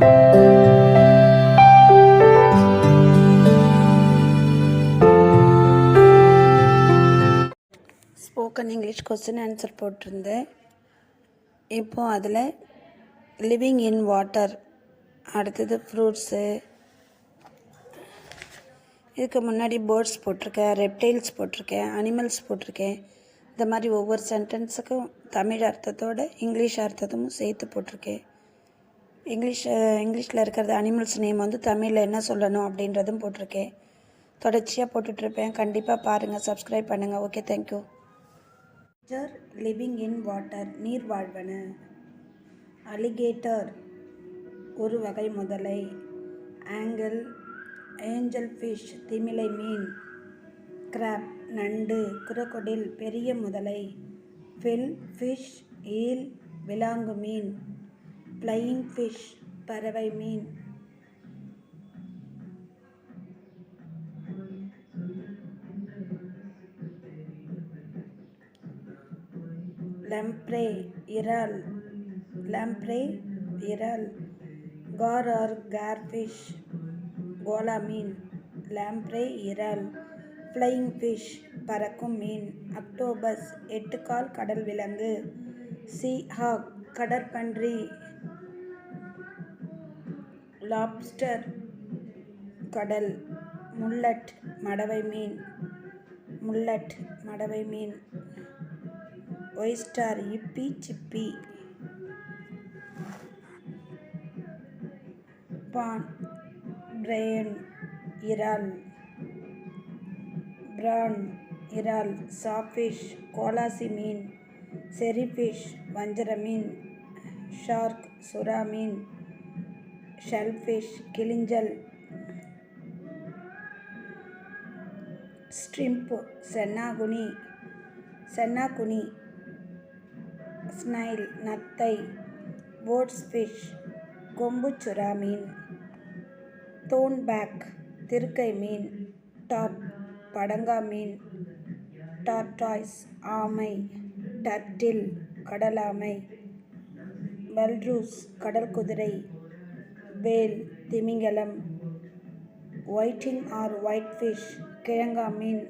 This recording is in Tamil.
ஸ்போக்கன் இங்கிலீஷ் கொஸ்டின் ஆன்சர் போட்டிருந்தேன். இப்போது அதில் லிவிங் இன் வாட்டர், அடுத்தது ஃப்ரூட்ஸு, இதுக்கு முன்னாடி பேர்ட்ஸ் போட்டிருக்கேன், ரெப்டைல்ஸ் போட்டிருக்கேன், அனிமல்ஸ் போட்டிருக்கேன். இந்த மாதிரி ஒவ்வொரு சென்டென்ஸுக்கும் தமிழ் அர்த்தத்தோடு இங்கிலீஷ் அர்த்தமும் சேர்த்து போட்டிருக்கேன். இங்கிலீஷில் இருக்கிறது அனிமல்ஸ் நேம் வந்து தமிழில் என்ன சொல்லணும் அப்படின்றதும் போட்டிருக்கேன். தொடர்ச்சியாக போட்டுட்ருப்பேன். கண்டிப்பாக பாருங்கள், சப்ஸ்கிரைப் பண்ணுங்கள். Okay, thank you. Living in water, நீர் வாழ்வன. அலிகேட்டர், ஒரு வகை முதலை. ஏஞ்சல் ஃபிஷ், திமிலை மீன். கிராப், நண்டு. குரோக்கோடைல், பெரிய முதலை. ஃபிஷ், ஈல், விலாங்கு மீன். ஃப்ளையிங் ஃபிஷ், பறவை மீன். லம்ப்ரே, இறால். கார் ஆர் கேர்ஃபிஷ், கோலா மீன். லாம்ப்ரே, இறால். ஃப்ளையிங் ஃபிஷ், பறக்கும் மீன். அக்டோபஸ், 8 கால் கடல் விலங்கு. சீ ஹாக், கடற்பன்றி. லாப்ஸ்டர், கடல். முல்லட், மடவை மீன். ஒய்ஸ்டர், இப்பி, சிப்பி. பான், பிரான், இறால். சாஃபிஷ், கோலாசி மீன். செரிஃபிஷ், வஞ்சர மீன். ஷார்க், சுறா மீன். ஷெல்ஃபிஷ், கிளிஞ்சல். ஸ்ட்ரிம்ப், சென்னாகுனி. ஸ்னைல், நத்தை. போட்ஸ் ஃபிஷ், கொம்புச்சுறா மீன். தோன்பேக், திருக்கை மீன். டாப், படங்கா மீன். டார்டாய்ஸ், ஆமை. டர்டில், கடலாமை. வல்ரூஸ், கடல் குதிரை. வேல், திமிங்கலம். ஒயிட்டிங் ஆர் ஒயிட் ஃபிஷ், கிழங்கா மீன்.